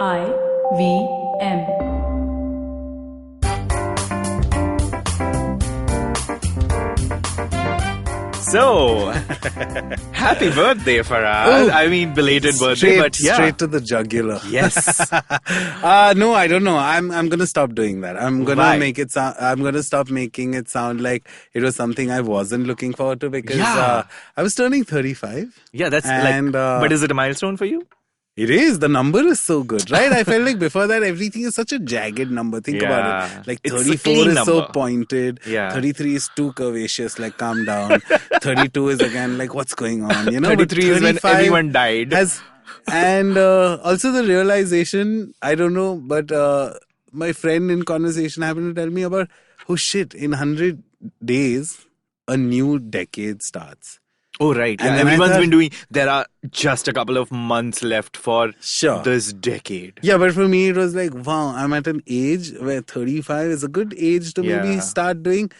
IVM. So, happy birthday, Farhad. I mean, belated birthday, but yeah. Straight to the jugular. Yes. No, I don't know. I'm gonna stop doing that. I'm gonna Why? make it sound. I'm gonna stop making it sound like it was something I wasn't looking forward to because Yeah. I was turning 35. Yeah, that's And, but is it a milestone for you? It is. The number is so good, right? I felt like before that, everything is such a jagged number. Think about Yeah. it. Like It's a 34 clean is so number. pointed. Yeah. 33 is too curvaceous. Like, calm down. 32 is again like, what's going on? You know, but 33 is when 35 everyone died. And also the realization, I don't know, but my friend in conversation happened to tell me about, oh shit, in 100 days, a new decade starts. Oh, right. Yeah, And then I everyone's thought- been doing, there are just a couple of months left for Sure. this decade. Yeah, but for me, it was like, wow, I'm at an age where 35 is a good age to maybe Yeah. start doing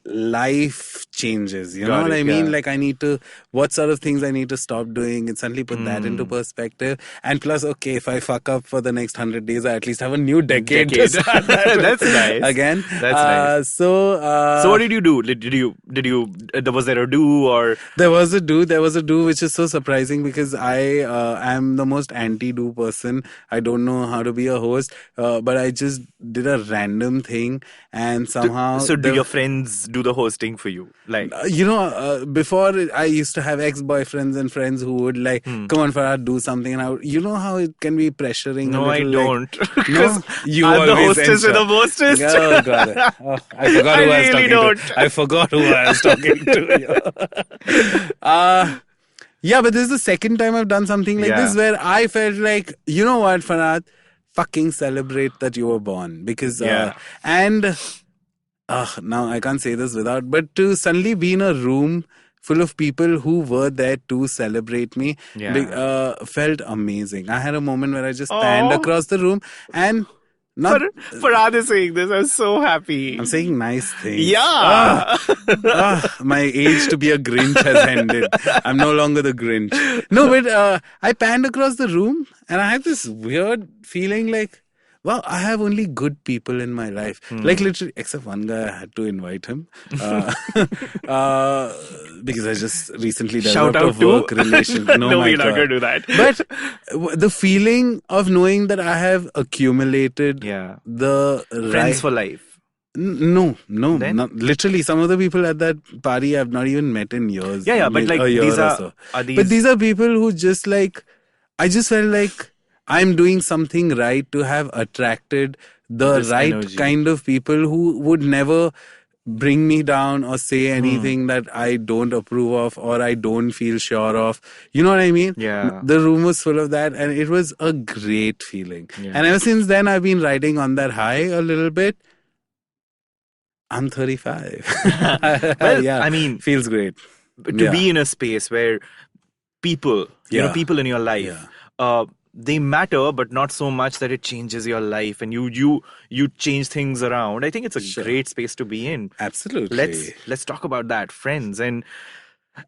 life changes. You know Got what it, I mean? yeah. Like, I need to, what sort of things I need to stop doing and suddenly put that into perspective. And plus, okay, if I fuck up for the next 100 days, I at least have a new decade. To start that with That's nice. again. That's nice. So So what did you do? Was there a do or? There was a do, which is so surprising because I am the most anti-do person. I don't know how to be a host, but I just did a random thing and somehow... So do your friends do the hosting for you? Like, before I used to have ex-boyfriends and friends who would like, come on, Farhad, do something. And I would, you know how it can be pressuring no, a I little, don't. Like, Because you I'm the always hostess ensure. and the mostest. Oh, God. Oh, I forgot I who I was really talking don't. to. I forgot who I was talking to. Yeah, but this is the second time I've done something like this where I felt like, you know what, Farhad? Fucking celebrate that you were born. Because, now I can't say this without, but to suddenly be in a room full of people who were there to celebrate me felt amazing. I had a moment where I just panned across the room and Farhad is saying this. I'm so happy. I'm saying nice things. Yeah. My age to be a Grinch has ended. I'm no longer the Grinch. No, but I panned across the room and I had this weird feeling like, wow, I have only good people in my life. Like literally, except one guy, I had to invite him. Because I just recently Shout developed out a work relation. No, my we're not God. going to do that. But the feeling of knowing that I have accumulated the Friends for life. No, Then? not literally. Some of the people at that party I've not even met in years. Yeah, but like a year these or are, so. are these... But these are people who just like, I just felt like I'm doing something right to have attracted the This right energy. kind of people who would never bring me down or say anything that I don't approve of or I don't feel sure of. You know what I mean? Yeah. The room was full of that and it was a great feeling. Yeah. And ever since then, I've been riding on that high a little bit. I'm 35. Well, yeah, I mean, feels great. to be in a space where people, people in your life, they matter, but not so much that it changes your life and you change things around. I think it's a great space to be in. Absolutely. Let's talk about that, friends. And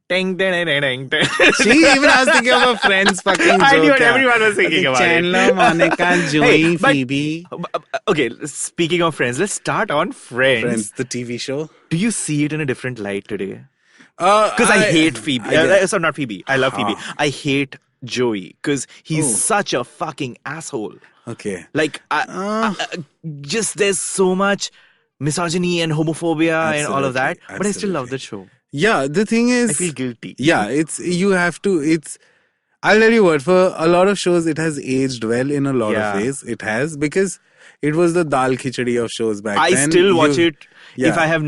ding, ding, ding, ding, ding. See, even I was thinking of a Friends fucking joke. I knew what everyone was thinking about. Chandler, Monica, Joey, but- Phoebe. Okay, speaking of Friends, let's start on Friends. Friends, the TV show. Do you see it in a different light today? Because I hate Phoebe. Sorry, not Phoebe. I love Phoebe. I hate Joey because he's such a fucking asshole. Okay. Like, just there's so much misogyny and homophobia and all of that. But I still love the show. Yeah, the thing is... I feel guilty. Yeah, I'll tell you what, for a lot of shows, it has aged well in a lot of ways. It has, because it was the dal khichdi of shows back then. I still watch it if I have,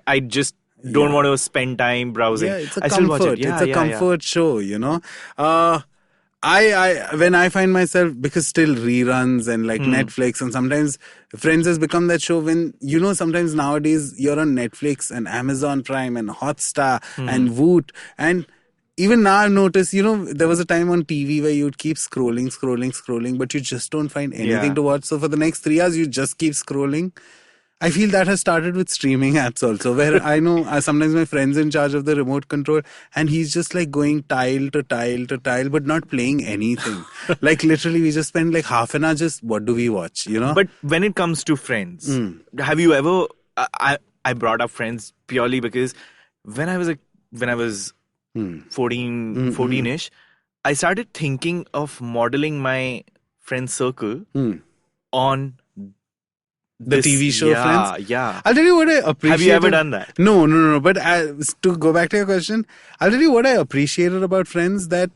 I just don't want to spend time browsing. Yeah, it's a I still watch comfort. it. It's a comfort show, you know. When I find myself, because still reruns and like Netflix, and sometimes Friends has become that show when, you know, sometimes nowadays you're on Netflix and Amazon Prime and Hotstar and Voot, and even now I've noticed, you know, there was a time on TV where you'd keep scrolling, but you just don't find anything to watch. So for the next 3 hours, you just keep scrolling. I feel that has started with streaming apps also, where I know sometimes my friend's in charge of the remote control and he's just like going tile to tile to tile, but not playing anything. Like literally we just spend like half an hour just, what do we watch, you know? But when it comes to friends, have you ever, I brought up friends purely because when I was 14-ish, I started thinking of modeling my friend circle on The TV show Friends? Yeah. I'll tell you what I appreciated. Have you ever done that? No. But to go back to your question, I'll tell you what I appreciated about Friends, that,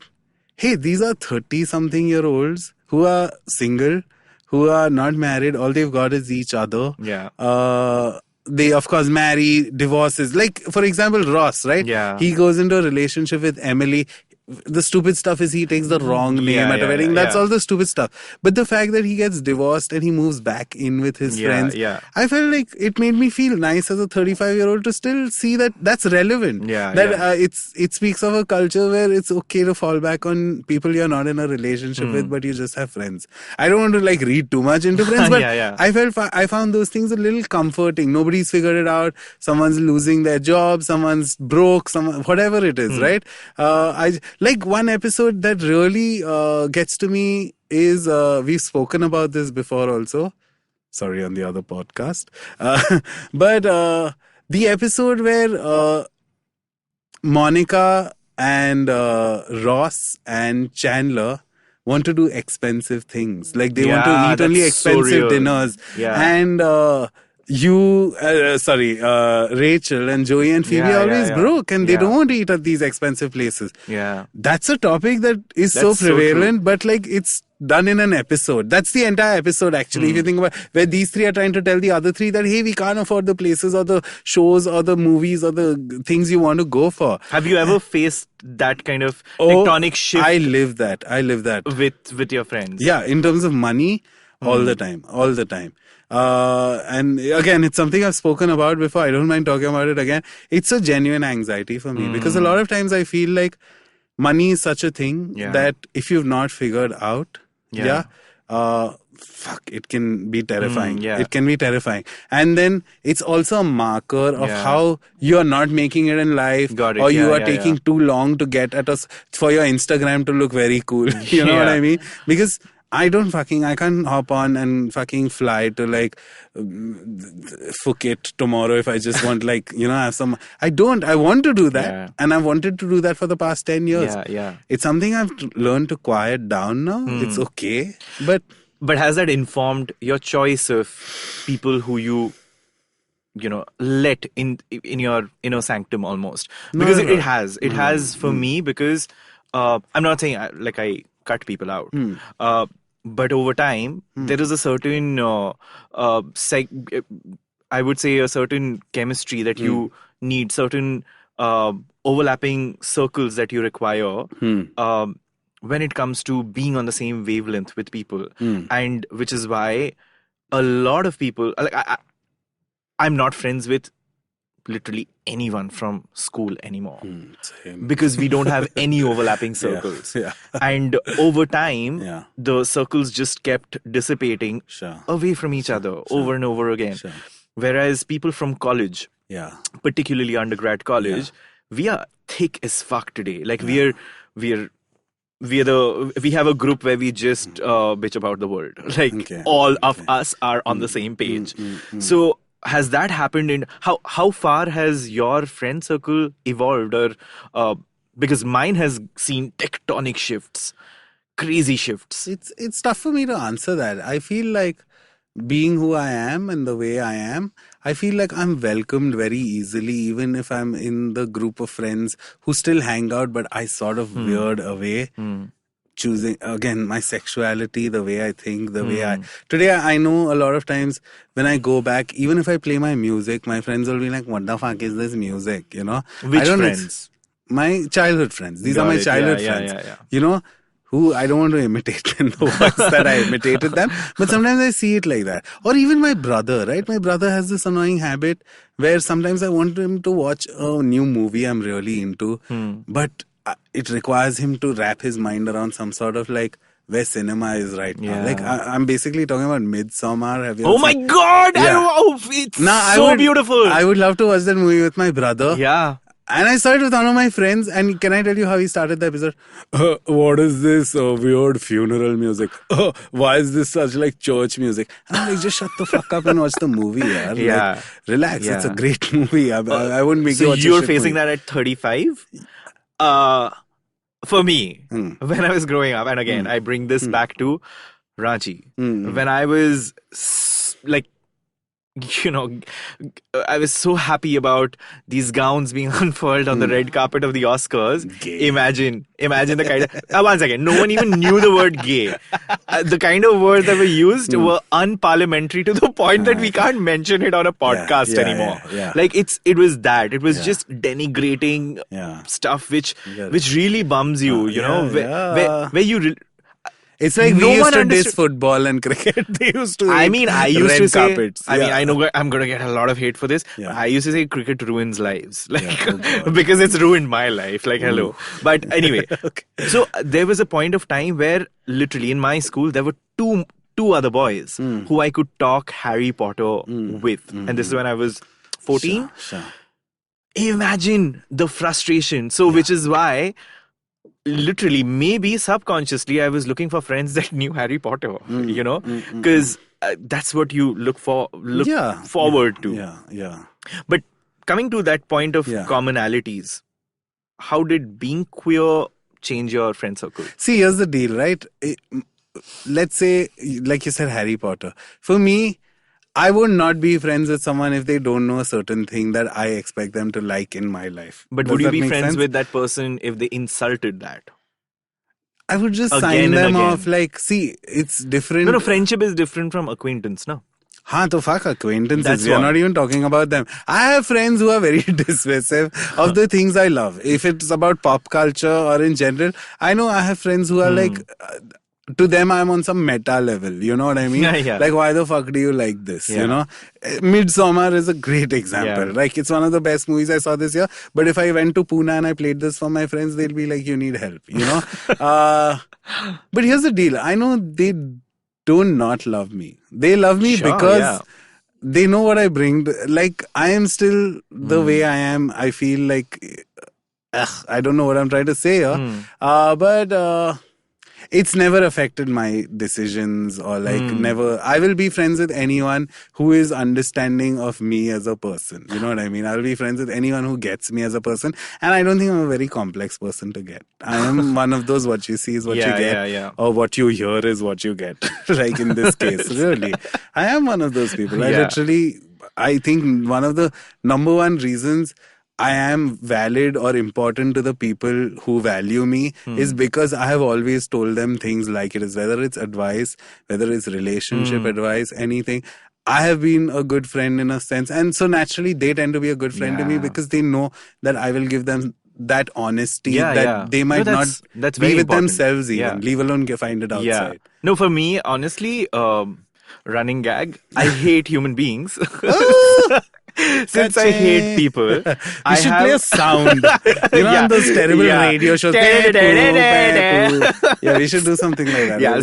hey, these are 30-something-year-olds who are single, who are not married. All they've got is each other. Yeah. They, of course, marry, divorces. Like, for example, Ross, right? Yeah. He goes into a relationship with Emily. The stupid stuff is he takes the wrong name at a wedding. That's all the stupid stuff. But the fact that he gets divorced and he moves back in with his friends, I felt like it made me feel nice as a 35-year-old to still see that that's relevant. It speaks of a culture where it's okay to fall back on people you're not in a relationship with, but you just have friends. I don't want to like read too much into Friends, but I found those things a little comforting. Nobody's figured it out. Someone's losing their job. Someone's broke. Whatever it is, right? Like one episode that really gets to me is, we've spoken about this before also. Sorry, on the other podcast. But the episode where Monica and Ross and Chandler want to do expensive things. Like they want to eat only expensive dinners. And Rachel and Joey and Phoebe are always broke and they don't want to eat at these expensive places. That's a topic that is so prevalent, but like it's done in an episode. That's the entire episode actually. If you think about where these three are trying to tell the other three that, hey, we can't afford the places or the shows or the movies or the things you want to go for. Have you ever faced that kind of tectonic shift? I live that with your friends. Yeah, in terms of money, all the time. And again, it's something I've spoken about before. I don't mind talking about it again. It's a genuine anxiety for me because a lot of times I feel like money is such a thing that if you've not figured out, it can be terrifying. It can be terrifying. And then it's also a marker of how you're not making it in life, or you are taking too long to get at us for your Instagram to look very cool. You know what I mean? Because I can't hop on and fucking fly to like Phuket tomorrow if I just want have some. I want to do that. And I've wanted to do that for the past 10 years. It's something I've learned to quiet down now. It's okay. But has that informed your choice of people who you let in your inner sanctum almost? Because it has for me, because I'm not saying I cut people out. But over time, there is a certain, I would say a certain chemistry that you need, certain overlapping circles that you require when it comes to being on the same wavelength with people. And which is why a lot of people, I'm not friends with literally anyone from school anymore because we don't have any overlapping circles. And over time, the circles just kept dissipating away from each other over and over again. Whereas people from college, particularly undergrad college, we are thick as fuck today. Like we have a group where we just bitch about the world. Like all of us are on the same page. So has that happened in how far has your friend circle evolved? Or because mine has seen tectonic shifts, crazy shifts. It's tough for me to answer that. I feel like being who I am and the way I am, I feel like I'm welcomed very easily, even if I'm in the group of friends who still hang out, but I sort of veered away. Choosing, again, my sexuality, the way I think, the way Today, I know a lot of times when I go back, even if I play my music, my friends will be like, what the fuck is this music, you know? Which friends? My childhood friends. These are my childhood friends. You know, who I don't want to imitate in the words that I imitated them. But sometimes I see it like that. Or even my brother, right? My brother has this annoying habit where sometimes I want him to watch a new movie I'm really into. But it requires him to wrap his mind around some sort of like where cinema is right now. Yeah. Like I'm basically talking about Midsommar. Have you Oh my seen? God! Yeah. It's so beautiful. I would love to watch that movie with my brother. Yeah. And I saw it with one of my friends, and can I tell you how he started the episode? What is this weird funeral music? Why is this such like church music? And I'm like, just shut the fuck up and watch the movie, yaar. Yeah. Like, relax, Yeah. it's a great movie. I wouldn't make you watch you're a shit facing movie. that at 35? For me, when I was growing up, and again, I bring this back to Ranchi. When I was like, I was so happy about these gowns being unfurled on the red carpet of the Oscars. Gay. Imagine the kind of... one second. No one even knew the word gay. The kind of words that were used were unparliamentary to the point that we can't mention it on a podcast anymore. Yeah. Like, it was that. It was just denigrating stuff which really bums you, where you... It's like No we used one to understood- diss football and cricket. They used to. I used red to say. carpets. I know I'm going to get a lot of hate for this. Yeah. I used to say cricket ruins lives, like Oh God. because it's ruined my life. Like hello, but anyway. Okay. So there was a point of time where literally in my school there were two other boys who I could talk Harry Potter with, and this is when I was 14. Sure. Imagine the frustration. So which is why. Literally, maybe subconsciously, I was looking for friends that knew Harry Potter, because that's what you look forward to. Yeah. But coming to that point of commonalities, how did being queer change your friend circle? See, here's the deal, right? Let's say, like you said, Harry Potter. For me, I would not be friends with someone if they don't know a certain thing that I expect them to like in my life. But Does would you that be make friends sense? with that person if they insulted that? I would just Again sign and them again. off. Like, see, it's different. No, friendship is different from acquaintance, no? To fuck acquaintances. That's We are what. not even talking about them. I have friends who are very dismissive of the things I love. If it's about pop culture or in general, I know I have friends who are like, to them I'm on some meta level. You know what I mean? Yeah. Like, why the fuck do you like this? Yeah. You know? Midsommar is a great example. Yeah. Like, it's one of the best movies I saw this year. But if I went to Pune and I played this for my friends, they'll be like, you need help. You know? But here's the deal. I know they do not love me. They love me because they know what I bring. Like, I am still the way I am. I feel like, I don't know what I'm trying to say here. But it's never affected my decisions or like never. I will be friends with anyone who is understanding of me as a person. You know what I mean? I'll be friends with anyone who gets me as a person. And I don't think I'm a very complex person to get. I am one of those what you see is what you get. Or what you hear is what you get. Like in this case, really. I am one of those people. I think one of the number one reasons I am valid or important to the people who value me is because I have always told them things like it is, whether it's advice, whether it's relationship advice, anything. I have been a good friend in a sense. And so naturally they tend to be a good friend to me because they know that I will give them that honesty that they might not that's be very with important. themselves even, leave alone find it outside. Yeah. No, for me, honestly, running gag, I hate human beings. Since I hate people, you should play a sound. You know, on those terrible radio shows. Yeah, we should do something like that. Yeah,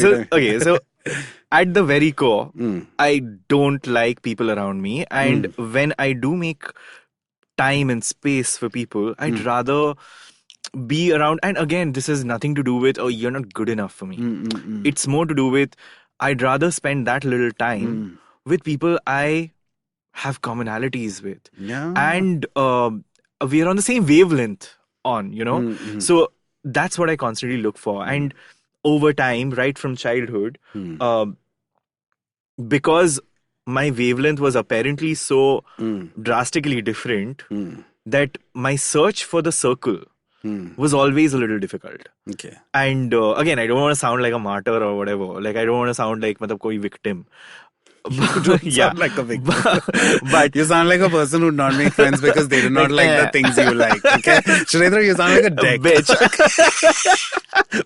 so at the very core, I don't like people around me. And when I do make time and space for people, I'd rather be around. And again, this has nothing to do with, oh, you're not good enough for me. It's more to do with, I'd rather spend that little time with people I have commonalities with. Yeah. And we are on the same wavelength So that's what I constantly look for. And over time, right from childhood, because my wavelength was apparently so drastically different that my search for the circle was always a little difficult. Okay. And again, I don't want to sound like a martyr or whatever. Like, I don't want to sound like koi victim. You don't sound like a victim. But you sound like a person who would not make friends because they do not like the things you like. Okay, Shredra, you sound like a dick. Bitch.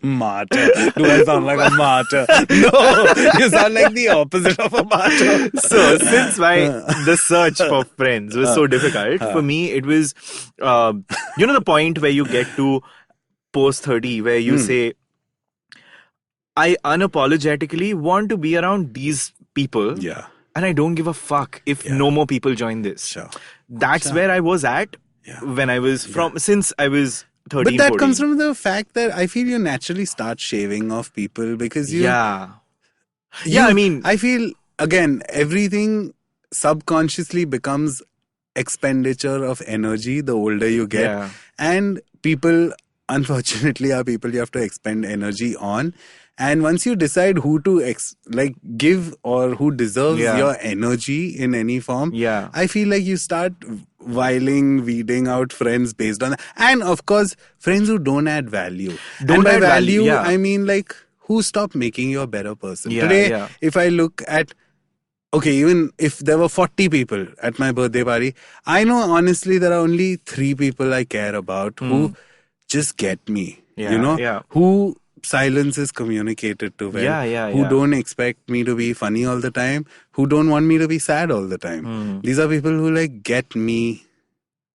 Martyr. Do I sound like a martyr? No, you sound like the opposite of a martyr. So since the search for friends was so difficult, for me it was, the point where you get to post 30 where you say, I unapologetically want to be around these people. Yeah. And I don't give a fuck if no more people join this. Sure. That's where I was at when I was since I was 13, But that 14. comes from the fact that I feel you naturally start shaving off people because you... I mean... I feel, again, everything subconsciously becomes expenditure of energy the older you get. Yeah. And people, unfortunately, are people you have to expend energy on. And once you decide who to give or who deserves your energy in any form, I feel like you start weeding out friends based on that. And of course, friends who don't add value. And by value, I mean like who stop making you a better person. Today, if I look at, okay, even if there were 40 people at my birthday party, I know honestly there are only 3 people I care about who just get me, who silence is communicated to well, who don't expect me to be funny all the time, who don't want me to be sad all the time. These are people who like get me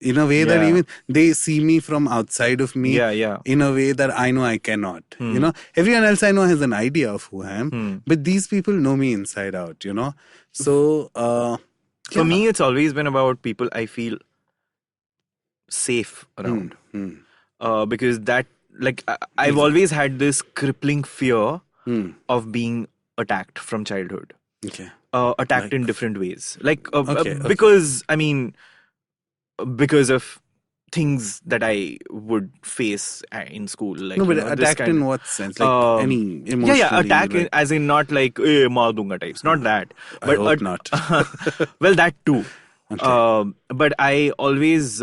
in a way that even they see me from outside of me in a way that I know I cannot. You know, everyone else I know has an idea of who I am, but these people know me inside out, you know. So for me, it's always been about people I feel safe around. Because that, like, I've always had this crippling fear of being attacked from childhood. Attacked in different ways. Like, because, I mean, because of things that I would face in school. Like, no, but attacked in what sense? Like any emotionally? Attack as in not like, maar dunga types. Not that. But I hope not. Well, that too. But I always...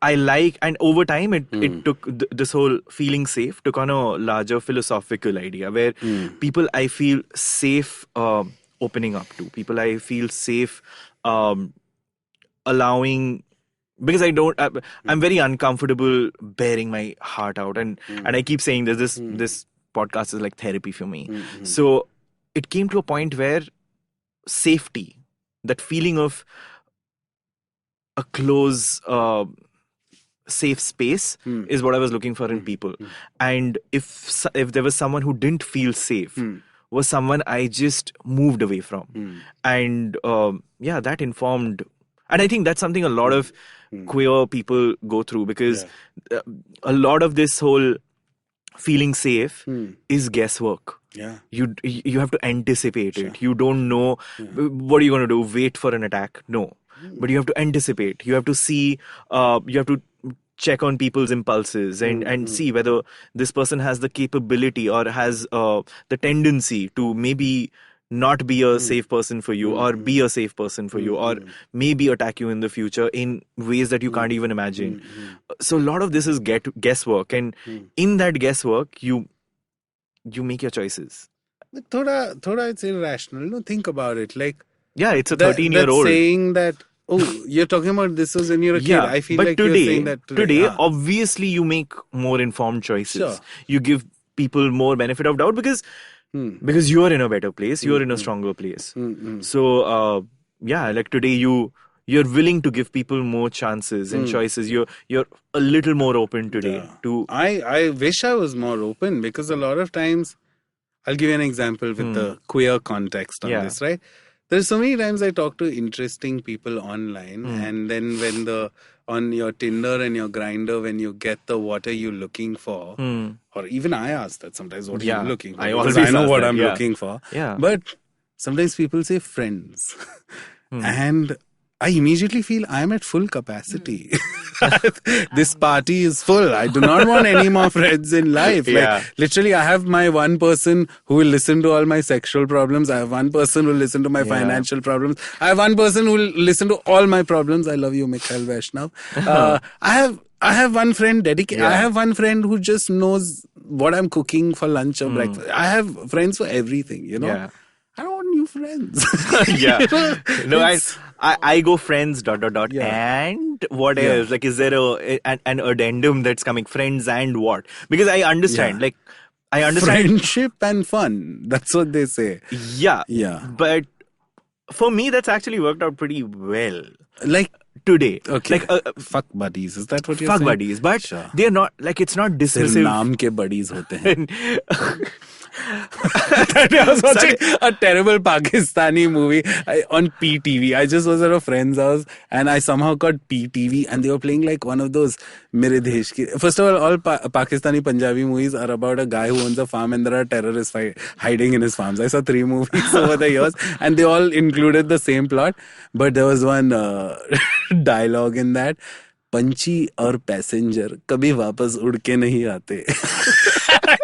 I like, and over time it took this whole feeling safe took on a larger philosophical idea where people I feel safe opening up to, people I feel safe allowing, because I'm very uncomfortable bearing my heart out, and I keep saying this podcast is like therapy for me. So it came to a point where safety, that feeling of a close, safe space is what I was looking for in people. And if there was someone who didn't feel safe, was someone I just moved away from. And that informed. And I think that's something a lot of queer people go through, because a lot of this whole feeling safe is guesswork. You have to anticipate it. You don't know what are you going to do, wait for an attack? No. But you have to anticipate. You have to see, you have to check on people's impulses and see whether this person has the capability or has the tendency to maybe not be a safe person for you, or be a safe person for you, or maybe attack you in the future in ways that you can't even imagine. So a lot of this is guesswork, and in that guesswork, you make your choices. But thoda it's irrational. No, think about it. Like, it's a 13-year-old saying that. Oh, you're talking about this was when you're a kid. I feel like you're saying that today. Obviously, you make more informed choices. You give people more benefit of doubt because you're in a better place. You're in a stronger place. So, like today, you're willing to give people more chances and choices. You're a little more open today. I wish I was more open, because a lot of times, I'll give you an example with the queer context on this, right? There's so many times I talk to interesting people online, and then when on your Tinder and your Grindr, when you get the what are you looking for, or even I ask that sometimes, what are you looking for? I know what I'm looking for. But sometimes people say friends. And I immediately feel I'm at full capacity. This party is full. I do not want any more friends in life. Like, literally, I have my one person who will listen to all my sexual problems. I have one person who will listen to my financial problems. I have one person who will listen to all my problems. I love you, Mikhail Vaishnav. I have one friend dedicated. I have one friend who just knows what I'm cooking for lunch or breakfast. I have friends for everything, you know. I don't want new friends. No, I go friends ... And what else? Like, is there an addendum that's coming? Friends and what? Because I understand. Like, I understand friendship and fun. That's what they say. Yeah. But for me, that's actually worked out pretty well. Like, today. Okay. Like fuck buddies. Is that what you're fuck saying? buddies, but Sure. they're not like it's not सिर्फ dismissive. नाम के buddies होते हैं. I was watching a terrible Pakistani movie on PTV. I just was at a friend's house and I somehow got PTV and they were playing like one of those Mere Desh ki. First of all Pakistani Punjabi movies are about a guy who owns a farm and there are terrorists hiding in his farms. I saw 3 movies over the years and they all included the same plot. But there was one dialogue in that. पंछी और passenger कभी वापस उड़ के नहीं आते.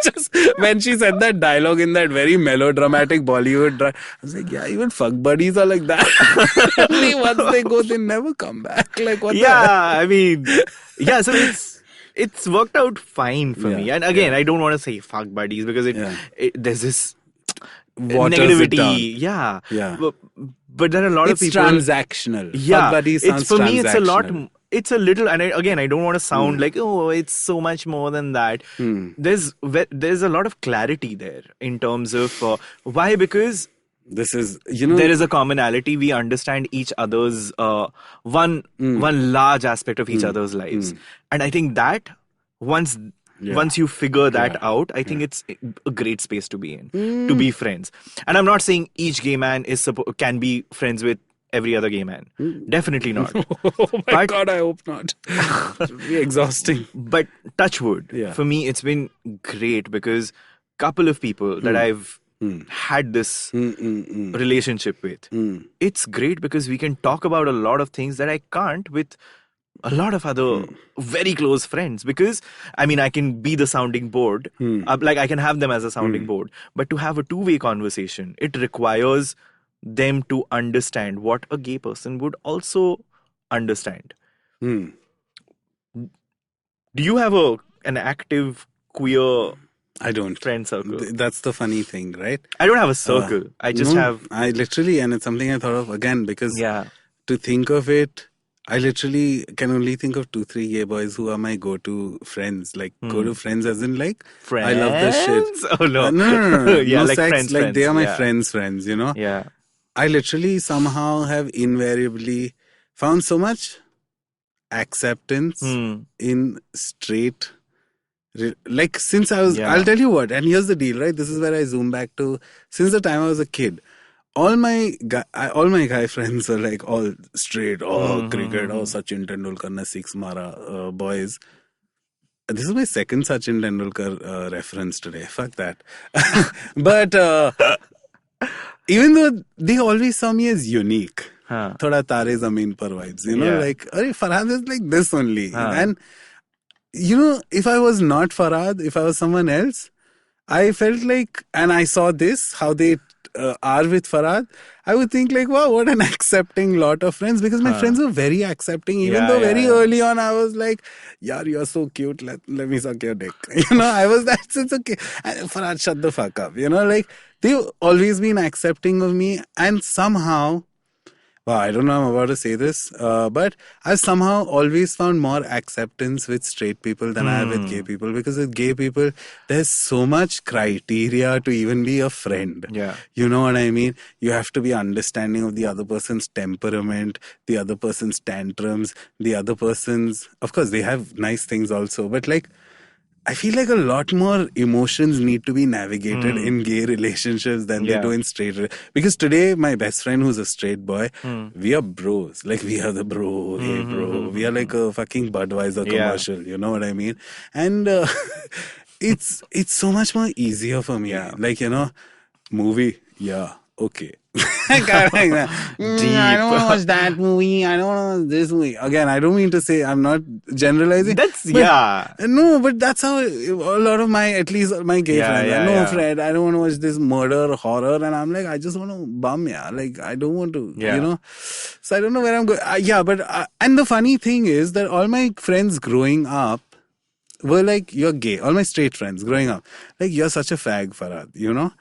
Just when she said that dialogue in that very melodramatic Bollywood, I was like, yeah, even fuck buddies are like that. Once they go, they never come back. Like what? I mean, yeah. So it's worked out fine for me. And again, I don't want to say fuck buddies because there's this negativity. Yeah. But there are a lot of people. It's transactional. Yeah. Fuck buddies sounds for me, transactional. it's a lot. It's a little, and I don't want to sound like, oh, it's so much more than that. There's a lot of clarity there in terms of why, because this is, there is a commonality. We understand each other's one large aspect of each other's lives, and I think that once you figure that out, I think it's a great space to be in, to be friends. And I'm not saying each gay man can be friends with every other gay man. Definitely not. Oh my God, I hope not. It would be exhausting. But touch wood, for me, it's been great because couple of people that I've had this relationship with, it's great because we can talk about a lot of things that I can't with a lot of other very close friends, because I mean, I can be the sounding board, like I can have them as a sounding board, but to have a two-way conversation, it requires them to understand what a gay person would also understand. Do you have an active queer I don't friend circle? That's the funny thing, right? I don't have a circle. I just have... I literally, and it's something I thought of again, because to think of it, I literally can only think of 2-3 gay boys who are my go-to friends. Like go-to friends as in like, friends? I love this shit. Oh no. No. Yeah, no like sex, friends, like friends. They are my friends, you know? Yeah. I literally somehow have invariably found so much acceptance in straight, like since I was, I'll tell you what, and here's the deal, right? This is where I zoom back to, since the time I was a kid, all my guy friends are like all straight, cricket, Sachin Tendulkar ne 6 mara, boys. This is my second Sachin Tendulkar reference today. Fuck that. But even though they always saw me as unique, thoda Tare Zameen Par vibes, you know, like, Farhad is like this only. And, you know, if I was not Farhad, if I was someone else, I felt like, and I saw this, how they are with Farhad, I would think like, wow, what an accepting lot of friends, because my friends were very accepting, even though very early on I was like, yaar, you're so cute, let me suck your dick. You know, I was that, it's okay. And Farhad, shut the fuck up. You know, like, they've always been accepting of me, and somehow, wow, I don't know I'm about to say this, but I've somehow always found more acceptance with straight people than I have with gay people, because with gay people, there's so much criteria to even be a friend. Yeah. You know what I mean? You have to be understanding of the other person's temperament, the other person's tantrums, the other person's, of course, they have nice things also, but like, I feel like a lot more emotions need to be navigated in gay relationships than they do in straight. Because today, my best friend who's a straight boy, we are bros. Like, we are the bro, hey bro. We are like a fucking Budweiser commercial, you know what I mean? And it's so much more easier for me. Like, you know, movie, okay. I don't want to watch that movie. I don't want to watch this movie. Again, I don't mean to say, I'm not generalizing. No, but that's how a lot of my, at least my gay friends, Fred, I don't want to watch this murder horror. And I'm like, I just want to bum, Like, I don't want to, you know. So I don't know where I'm going. And the funny thing is that all my friends growing up were like, you're gay. All my straight friends growing up, like, you're such a fag, Farhad, you know.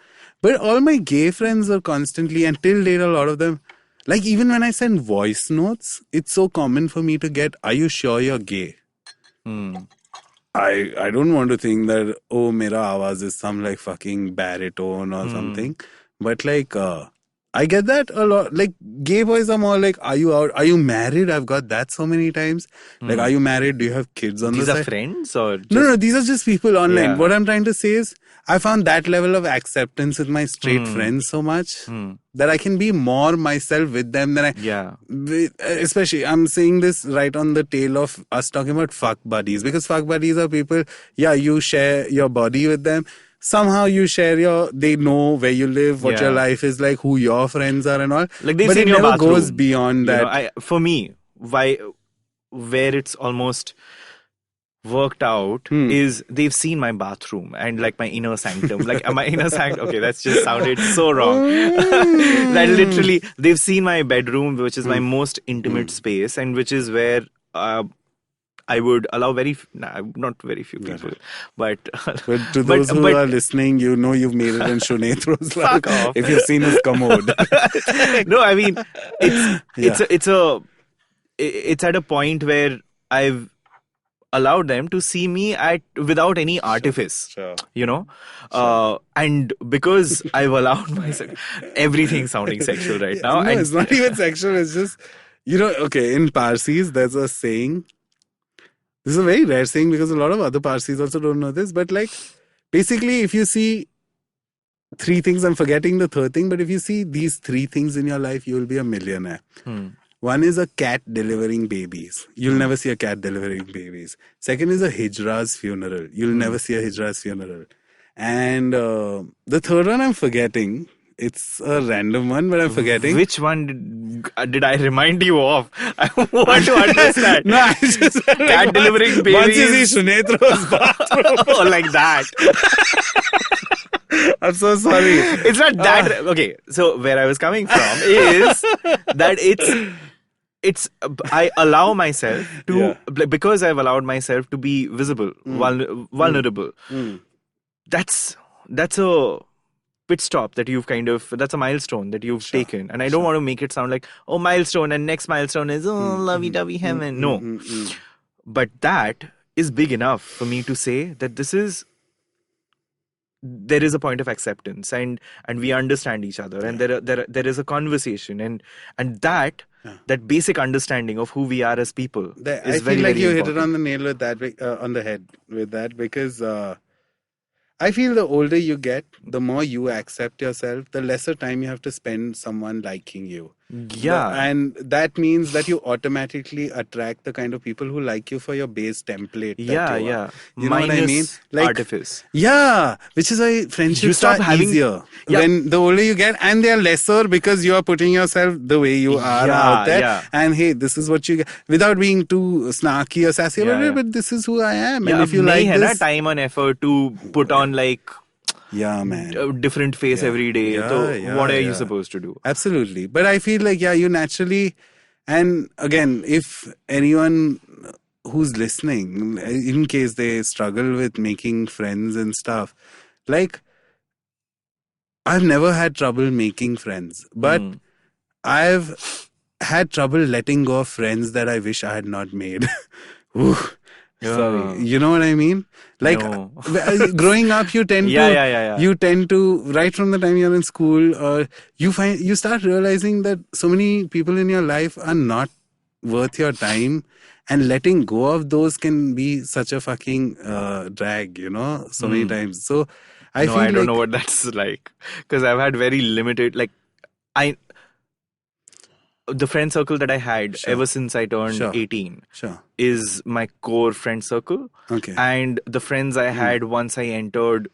But all my gay friends are constantly, and till date, a lot of them, like even when I send voice notes, it's so common for me to get, are you sure you're gay? I don't want to think that, oh, mera awaz is some like fucking baritone or something. But like, I get that a lot. Like, gay boys are more like, are you out? Are you married? I've got that so many times. Like, are you married? Do you have kids on the These are side? friends or just... No, these are just people online. Yeah. What I'm trying to say is, I found that level of acceptance with my straight friends so much that I can be more myself with them than especially, I'm saying this right on the tail of us talking about fuck buddies, because fuck buddies are people, you share your body with them. Somehow you share they know where you live, what your life is like, who your friends are and all. Like, they've but seen it your never bathroom, goes beyond that. For me, where it's almost worked out is they've seen my bathroom and like my inner sanctum. Like my inner sanctum, okay, that's just sounded so wrong. That literally, they've seen my bedroom, which is my most intimate space, and which is where I would allow not very few people, but to those who are listening, you've made it in Sunetro's life. Fuck off. If you've seen his commode. No, I mean, it's at a point where I've allowed them to see me without any artifice, and because I've allowed myself, everything sounding sexual right now. No, it's not even sexual. It's just, okay, in Parsis, there's a saying. This is a very rare saying because a lot of other Parsis also don't know this. But like, basically, if you see 3 things, I'm forgetting the third thing, but if you see these 3 things in your life, you will be a millionaire. One is a cat delivering babies. You'll never see a cat delivering babies. Second is a hijra's funeral. You'll never see a hijra's funeral. And the third one I'm forgetting. It's a random one, but I'm forgetting. Which one did I remind you of? I want to understand. No, I just cat delivering babies. Once you see Sunetro's bathroom. Oh, like that. I'm so sorry. It's not that. Okay, so where I was coming from is that I allow myself to, because I've allowed myself to be visible, vulnerable. That's a pit stop that you've that's a milestone that you've taken. And I don't want to make it sound like, oh, milestone, and next milestone is, lovey-dovey heaven. No. But that is big enough for me to say that there is a point of acceptance, and we understand each other, and there is a conversation, and that basic understanding of who we are as people is I feel very, like very you important. hit it on the nail with that, on the head with that, because I feel the older you get, the more you accept yourself, the lesser time you have to spend someone liking you. Yeah. And that means that you automatically attract the kind of people who like you for your base template. Yeah. You know what I mean? Like, artifice. Yeah. Which is why friendships are easier. Yeah. When the older you get, and they are lesser because you are putting yourself the way you are out there. Yeah. And hey, this is what you get. Without being too snarky or sassy about it, but this is who I am. Yeah, and if you like this, time and effort to put on like man, a different face every day. So what are you supposed to do? Absolutely. But I feel like, you naturally, and again, if anyone who's listening, in case they struggle with making friends and stuff, like, I've never had trouble making friends, but I've had trouble letting go of friends that I wish I had not made. Sorry, you know what I mean? Like, growing up, you tend you tend to, right from the time you're in school, you start realizing that so many people in your life are not worth your time, and letting go of those can be such a fucking drag, so many times. So I don't know what that's like, because I've had very limited, the friend circle that I had ever since I turned 18 is my core friend circle. Okay. And the friends I had once I entered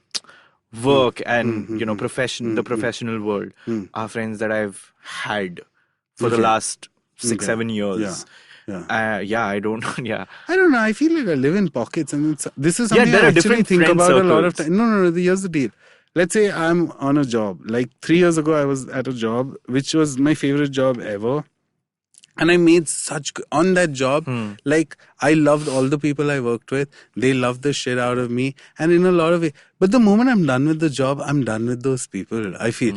work and, the professional world are friends that I've had for the last 6-7 years. I don't know. I don't know. I feel like I live in pockets, and this is something I actually think about a lot of time. No. Here's the deal. Let's say I'm on a job. Like 3 years ago, I was at a job, which was my favorite job ever. And I made on that job, like, I loved all the people I worked with. They loved the shit out of me. And in a lot of ways. But the moment I'm done with the job, I'm done with those people. I feel,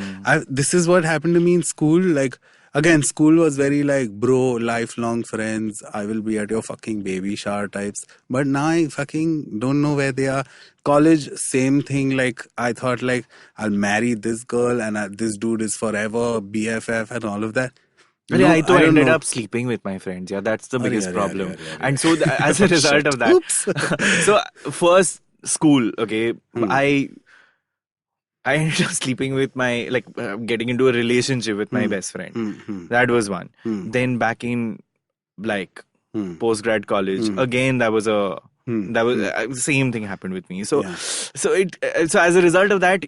this is what happened to me in school. Like, again, school was very like, bro, lifelong friends. I will be at your fucking baby shower types. But now I fucking don't know where they are. College, same thing. Like, I thought like, I'll marry this girl and this dude is forever BFF and all of that. Well, yeah, I ended up sleeping with my friends. Yeah, that's the biggest problem. And so as a result of that, so first school, okay, I ended up sleeping with my, getting into a relationship with my best friend. That was one. Then back in post-grad college, again, that was the same thing happened with me. So as a result of that,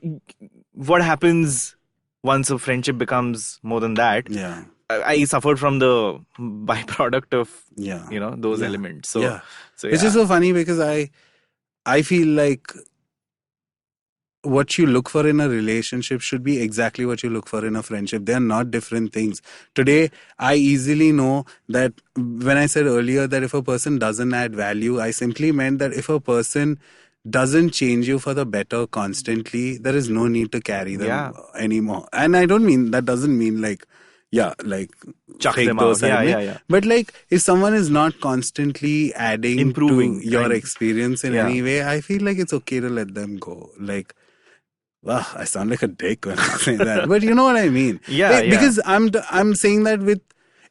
what happens once a friendship becomes more than that? Yeah. I suffered from the byproduct of those elements. So which is so funny because I feel like what you look for in a relationship should be exactly what you look for in a friendship. They are not different things. Today, I easily know that when I said earlier that if a person doesn't add value, I simply meant that if a person doesn't change you for the better constantly, there is no need to carry them anymore. And I don't mean, that doesn't mean chuck them out. But if someone is not constantly improving to your experience in any way, I feel like it's okay to let them go. Wow, I sound like a dick when I say that, but you know what I mean. Because I'm saying that with,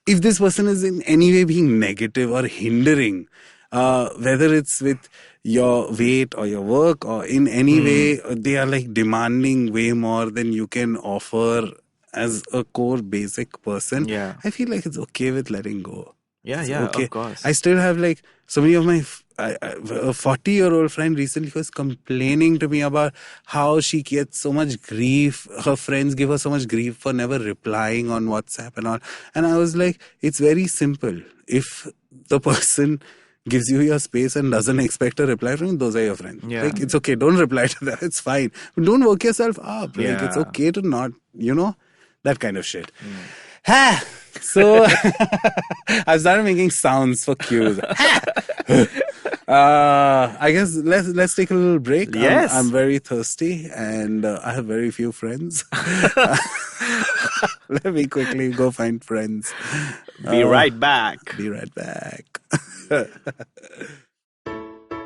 if this person is in any way being negative or hindering, whether it's with your weight or your work or in any way, they are demanding way more than you can offer as a core basic person. I feel like it's okay with letting go. Okay. Of course. I still have so many of my a 40-year-old friend recently was complaining to me about how she gets so much grief. Her friends give her so much grief for never replying on WhatsApp and all. And I was like, it's very simple. If the person gives you your space and doesn't expect a reply from you, those are your friends. It's okay. Don't reply to that. It's fine. But don't work yourself up. It's okay to not, that kind of shit. So I've started making sounds for cues. I guess let's take a little break. Yes. I'm very thirsty and I have very few friends. Let me quickly go find friends. Be right back. Be right back.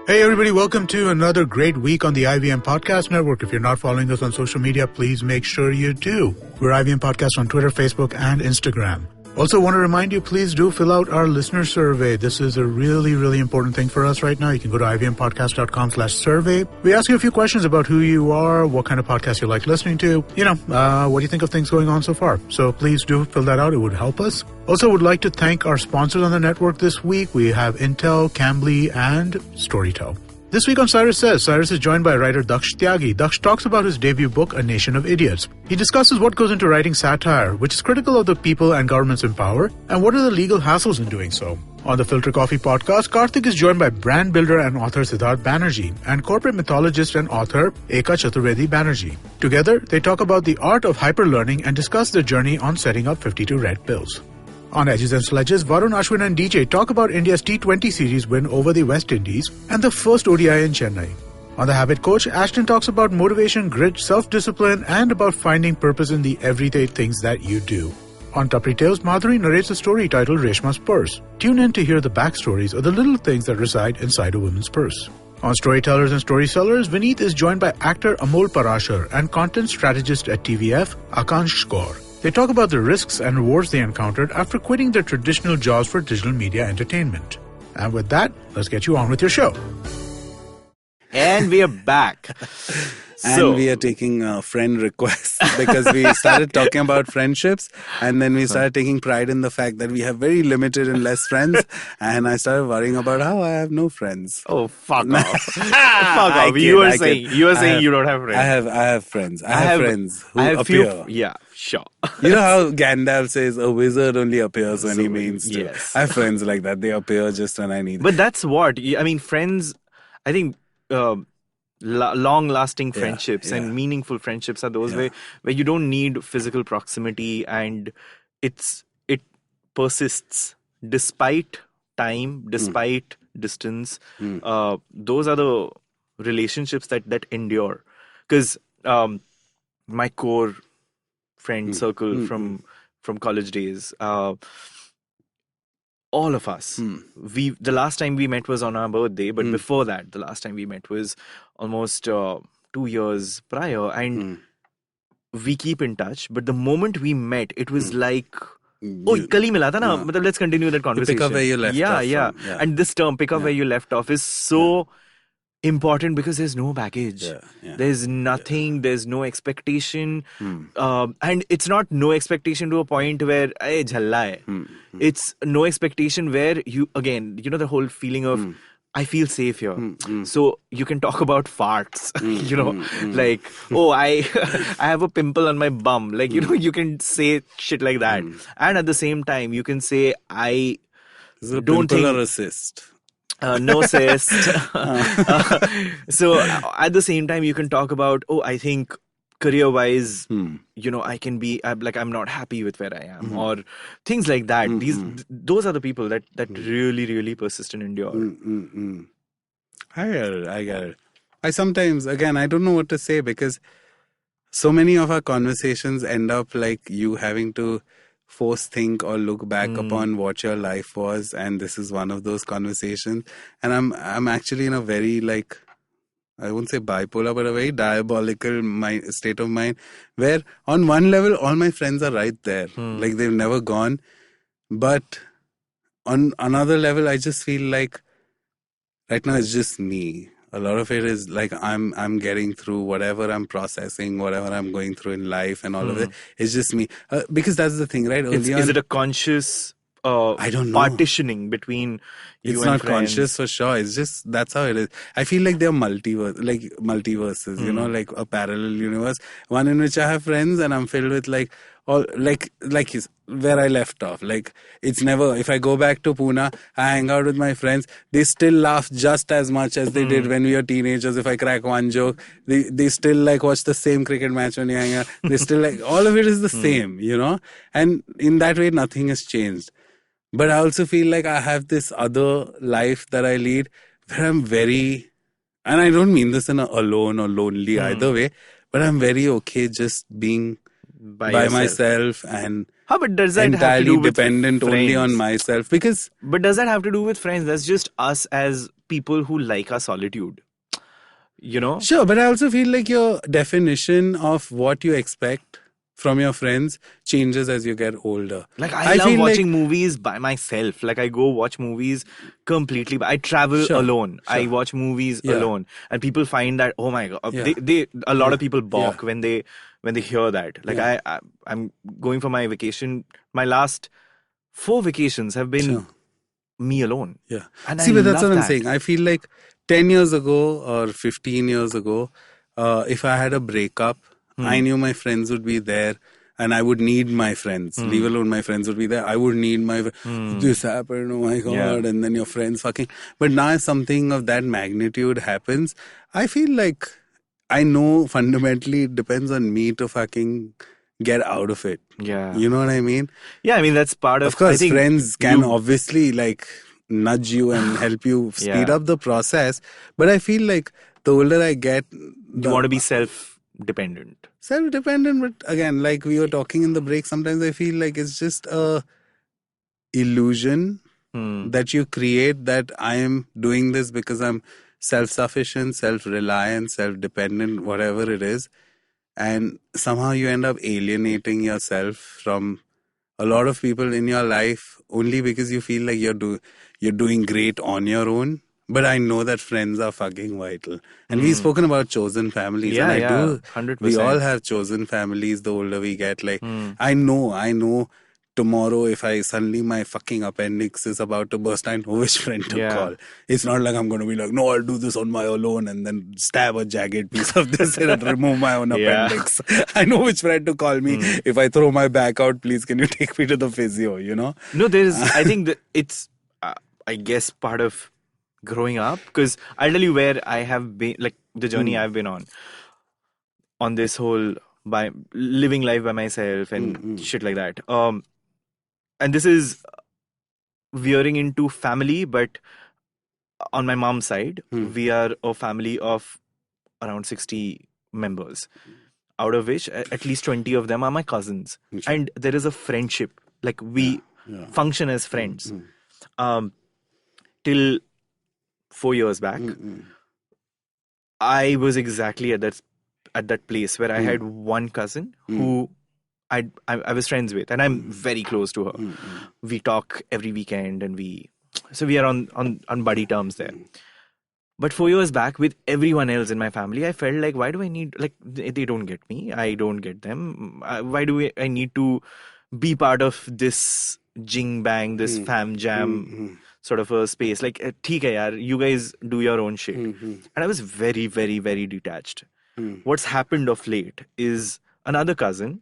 Hey everybody, welcome to another great week on the IVM Podcast Network. If you're not following us on social media, please make sure you do. We're IVM Podcast on Twitter, Facebook, and Instagram. Also want to remind you, please do fill out our listener survey. This is a really, really important thing for us right now. You can go to ivmpodcast.com/survey. We ask you a few questions about who you are, what kind of podcast you like listening to, what do you think of things going on so far. So please do fill that out. It would help us. Also would like to thank our sponsors on the network this week. We have Intel, Cambly, and Storytel. This week on Cyrus Says, Cyrus is joined by writer Daksh Tyagi. Daksh talks about his debut book, A Nation of Idiots. He discusses what goes into writing satire, which is critical of the people and governments in power, and what are the legal hassles in doing so. On the Filter Coffee podcast, Karthik is joined by brand builder and author Siddharth Banerjee and corporate mythologist and author Eka Chaturvedi Banerjee. Together, they talk about the art of hyperlearning and discuss their journey on setting up 52 red pills. On Edges and Sledges, Varun, Ashwin and DJ talk about India's T20 series win over the West Indies and the first ODI in Chennai. On The Habit Coach, Ashton talks about motivation, grit, self-discipline, and about finding purpose in the everyday things that you do. On Tapri Tales, Madhuri narrates a story titled Reshma's Purse. Tune in to hear the backstories of the little things that reside inside a woman's purse. On Storytellers and Storysellers, Vineet is joined by actor Amol Parashar and content strategist at TVF, Akansh Kaur. They talk about the risks and rewards they encountered after quitting their traditional jobs for digital media entertainment. And with that, let's get you on with your show. And we are back. And we are taking friend requests because we started talking about friendships and then we started taking pride in the fact that we have very limited and less friends. And I started worrying about how I have no friends. Oh, fuck off. Fuck off. You were saying you don't have friends. I have friends. I have friends who appear. Yeah, sure. You know how Gandalf says a wizard only appears when he means to. Yes. I have friends like that. They appear just when I need them. But that's what, friends, I think... long-lasting friendships and meaningful friendships are those where you don't need physical proximity and it persists despite time, despite distance. Those are the relationships that endure. Because my core friend circle from from college days. All of us. The last time we met was on our birthday, but before that, the last time we met was almost 2 years prior, and we keep in touch. But the moment we met, it was like, oh, kal hi mila tha na? Matlab, let's continue that conversation. You pick up where you left off from. Yeah. And this term, pick up where you left off, is so important because there's no baggage. There's nothing, there's no expectation. And it's not no expectation to a point where, hey, jhalla hai. It's no expectation where you, again, you know, the whole feeling of, I feel safe here. So you can talk about farts, you know, like, oh, I have a pimple on my bum. Like, you know, you can say shit like that. And at the same time, you can say, I don't think... or a cyst? No cyst. So at the same time, you can talk about, oh, I think career-wise, you know, I can be, like, I'm not happy with where I am, or things like that. Those are the people that really, really persist and endure. I get it. I sometimes, again, I don't know what to say, because so many of our conversations end up like you having to force think or look back upon what your life was, and this is one of those conversations. And I'm actually in a very, like, I won't say bipolar, but a very diabolical state of mind, where on one level all my friends are right there, like they've never gone, but on another level I just feel like right now it's just me. A lot of it is like I'm getting through whatever I'm processing, whatever I'm going through in life, and all of it. It's just me. Because that's the thing, right? Is it a conscious I don't know. partitioning between you it's and not friends? Conscious for sure. It's just, that's how it is. I feel like they're multiverses, you know, like a parallel universe. One in which I have friends and I'm filled with like all like where I left off. Like, it's never, if I go back to Pune, I hang out with my friends, they still laugh just as much as they did when we were teenagers. If I crack one joke, they still like watch the same cricket match when you hang out. They still like, all of it is the same, you know, and in that way nothing has changed. But I also feel like I have this other life that I lead where I'm very, and I don't mean this in a alone or lonely either way, but I'm very okay just being by myself and but does that entirely have to do with dependent only on friends? myself. Because, but does that have to do with friends? That's just us as people who like our solitude, you know? Sure, but I also feel like your definition of what you expect from your friends changes as you get older. Like, I love watching movies by myself. Like, I go watch movies completely. I travel alone. I watch movies alone. And people find that, oh my God, a lot of people balk when they hear that. Like, I'm going for my vacation. My last 4 vacations have been me alone. Yeah. And see, but that's what I'm saying. I feel like 10 years ago or 15 years ago, if I had a breakup, I knew my friends would be there and I would need my friends. Leave alone my friends would be there. I would need my this happened, oh my God, and then your friends fucking. But now if something of that magnitude happens, I feel like I know fundamentally it depends on me to fucking get out of it. Yeah. You know what I mean? Yeah, I mean, that's part of... Of course, friends can obviously like nudge you and help you speed up the process. But I feel like the older I get... You want to be self-dependent, but again, like we were talking in the break, sometimes I feel like it's just a illusion that you create that I am doing this because I'm self-sufficient, self-reliant, self-dependent, whatever it is, and somehow you end up alienating yourself from a lot of people in your life only because you feel like you're doing great on your own. But I know that friends are fucking vital. And we've spoken about chosen families. Yeah, and I do. 100%. We all have chosen families the older we get. Like, I know tomorrow if I suddenly my fucking appendix is about to burst, I know which friend to call. It's not like I'm going to be like, no, I'll do this on my own and then stab a jagged piece of this and remove my own appendix. I know which friend to call me. If I throw my back out, please can you take me to the physio, you know? No, there's, I think that it's, I guess, part of growing up, because I'll tell you where I have been, like the journey I've been on this whole by living life by myself and shit like that. And this is veering into family, but on my mom's side, we are a family of around 60 members. out of which at least 20 of them are my cousins. Okay. And there is a friendship. Like we function as friends. Till 4 years back, I was exactly at that place where I had one cousin who I was friends with, and I'm very close to her. We talk every weekend, and we are on buddy terms there. But 4 years back, with everyone else in my family, I felt like, why do I need, like, they don't get me, I don't get them. Why do I need to be part of this jing bang, this fam jam sort of a space? Like, theek hai yaar, you guys do your own shit. And I was very, very, very detached. What's happened of late is another cousin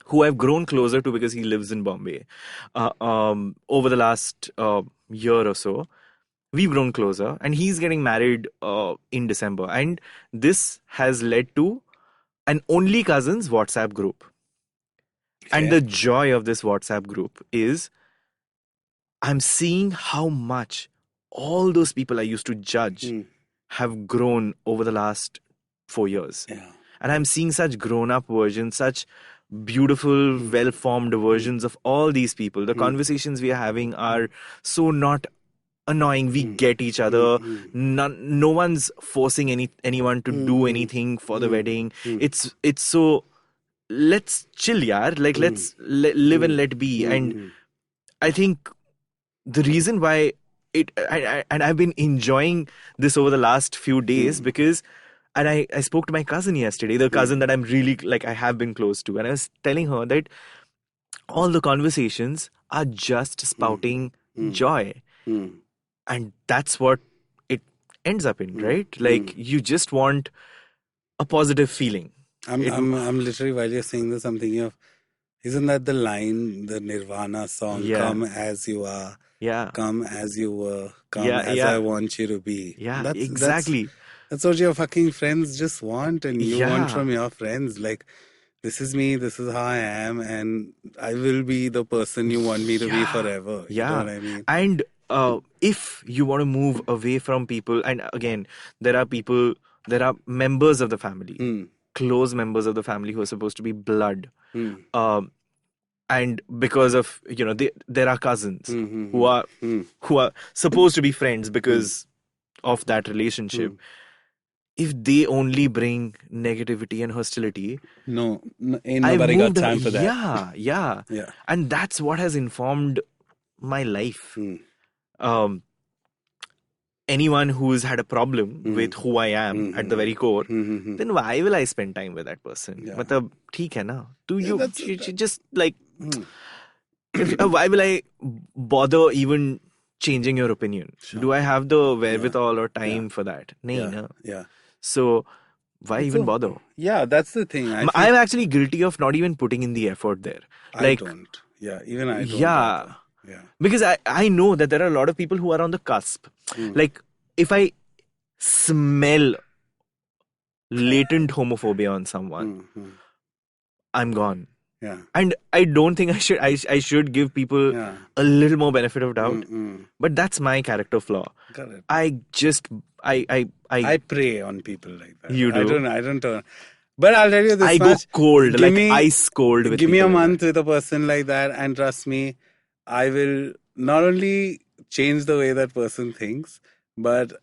who I've grown closer to because he lives in Bombay. Over the last year or so, we've grown closer, and he's getting married in December. And this has led to an only cousins WhatsApp group. And the joy of this WhatsApp group is I'm seeing how much all those people I used to judge have grown over the last 4 years. And I'm seeing such grown-up versions, such beautiful, well-formed versions of all these people. The conversations we are having are so not annoying. We get each other. No one's forcing anyone to do anything for the wedding. It's so, let's chill, yaar. Like, let's live and let be. And I think the reason why and I've been enjoying this over the last few days because, and I spoke to my cousin yesterday, the cousin that I'm really, like, I have been close to. And I was telling her that all the conversations are just spouting joy. And that's what it ends up in, right? Like, you just want a positive feeling. I'm literally, while you're saying this, I'm thinking of, isn't that the line, the Nirvana song, come as you are, come as you were, come as I want you to be. Yeah, exactly. That's what your fucking friends just want, and you want from your friends. Like, this is me, this is how I am, and I will be the person you want me to be forever. You know what I mean? And if you want to move away from people, and again, there are members of the family, close members of the family who are supposed to be blood. And because of, there are cousins who are supposed to be friends because of that relationship. If they only bring negativity and hostility, no, ain't nobody got time for that. Yeah. And that's what has informed my life. Anyone who's had a problem with who I am at the very core, then why will I spend time with that person? Matlab, theek hai na? You just like, why will I bother even changing your opinion? Do I have the wherewithal or time for that? No. So why even bother? Yeah, that's the thing. I'm actually guilty of not even putting in the effort there. I don't. Yeah, even I don't. Yeah. Because I know that there are a lot of people who are on the cusp. Like, if I smell latent homophobia on someone, I'm gone. And I don't think I should give people a little more benefit of doubt. But that's my character flaw. Got it. I prey on people like that. You do? I don't. But I'll tell you this I much. go cold, like ice cold with Give me a month like with a person like that, and trust me, I will not only change the way that person thinks, but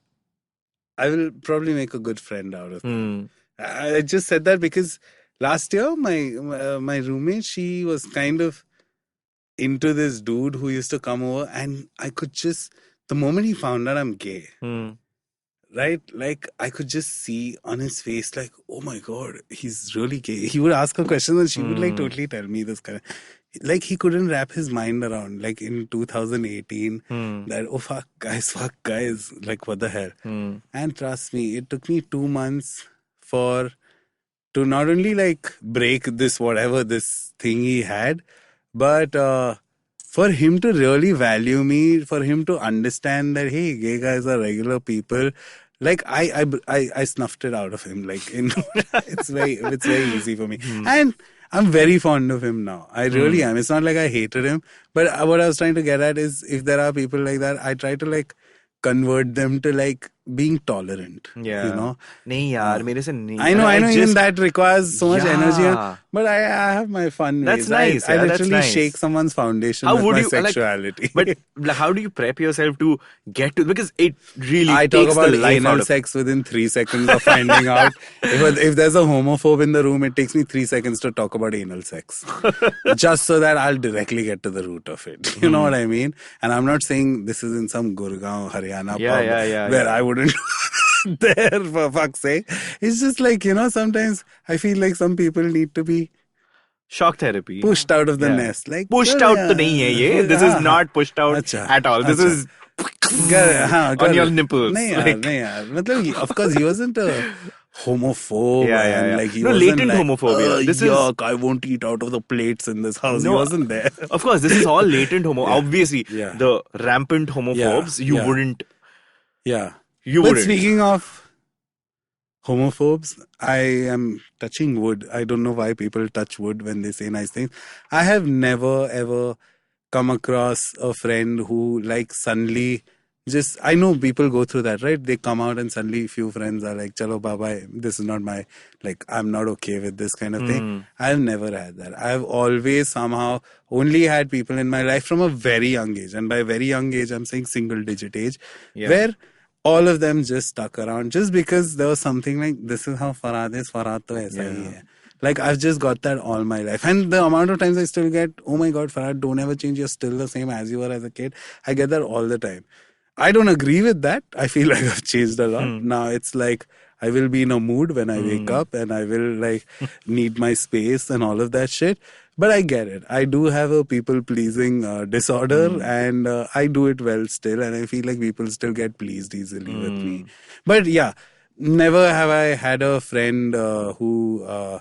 I will probably make a good friend out of them. I just said that because last year, my roommate, she was kind of into this dude who used to come over, and I could just, the moment he found out I'm gay, right? Like, I could just see on his face, like, oh my God, he's really gay. He would ask her questions and she would like totally tell me this kind of, like, he couldn't wrap his mind around, like in 2018, that, oh, fuck guys, like, what the hell? And trust me, it took me 2 months to not only like break this thing he had, but for him to really value me, for him to understand that, hey, gay guys are regular people. Like, I snuffed it out of him. Like, it's very easy for me. And I'm very fond of him now. I really am. It's not like I hated him. But what I was trying to get at is, if there are people like that, I try to like convert them to like being tolerant. Yeah. You know? Nahi yaar, mere se nahi. I know, even that requires so much energy. Yeah. But I have my fun That's ways. nice. I Yeah, that's literally nice. shake someone's foundation How with would my you sexuality. but like, how do you prep yourself to get to, because it really I talk takes about the life anal out of sex within 3 seconds of finding out. If there's a homophobe in the room, it takes me 3 seconds to talk about anal sex. Just so that I'll directly get to the root of it. You know what I mean? And I'm not saying this is in some Gurgaon, Haryana pub where I wouldn't there, for fuck's sake. It's just like, sometimes I feel like some people need to be shock therapy. Pushed out of the nest. Like pushed out to nahi hai ye. This is not pushed out at all. This is on your nipples. Nahi yaar. Of course, he wasn't a homophobe. Yeah. Like he no, wasn't latent like, homophobia. This yuck, I won't eat out of the plates in this house. No, he wasn't there. Of course, this is all latent Obviously, the rampant homophobes, you wouldn't. Yeah. You but wouldn't. Speaking of homophobes, I am touching wood. I don't know why people touch wood when they say nice things. I have never ever come across a friend who like suddenly just, I know people go through that, right? They come out and suddenly few friends are like, chalo bye, this is not my, like, I'm not okay with this kind of thing. I've never had that. I've always somehow only had people in my life from a very young age. And by very young age, I'm saying single digit age, where all of them just stuck around just because there was something like, this is how Farhad is, Farhad to aisa hi hai. Like, I've just got that all my life. And the amount of times I still get, oh my God, Farhad, don't ever change. You're still the same as you were as a kid. I get that all the time. I don't agree with that. I feel like I've changed a lot. Now it's like, I will be in a mood when I wake up and I will like need my space and all of that shit. But I get it. I do have a people-pleasing disorder and I do it well still. And I feel like people still get pleased easily with me. But yeah, never have I had a friend who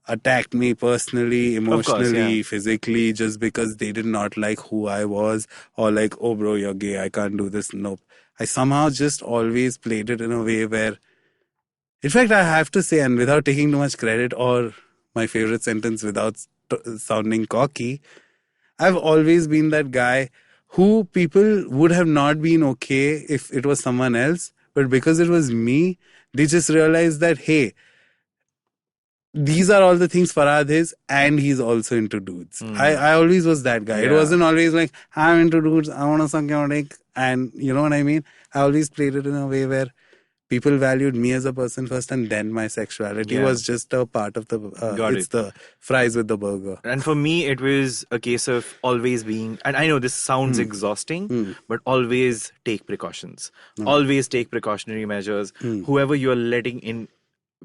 attacked me personally, emotionally, physically, just because they did not like who I was, or like, oh bro, you're gay, I can't do this. Nope. I somehow just always played it in a way where, in fact, I have to say, and without taking too much credit, or my favorite sentence without sounding cocky, I've always been that guy who people would have not been okay if it was someone else, but because it was me, they just realized that, hey, these are all the things Farhad is, and he's also into dudes. I always was that guy. It wasn't always like, I'm into dudes, I want to suck your dick, and you know what I mean? I always played it in a way where people valued me as a person first, and then my sexuality was just a part of the, the fries with the burger. And for me, it was a case of always being, and I know this sounds exhausting, but always take precautions. Always take precautionary measures. Whoever you're letting in,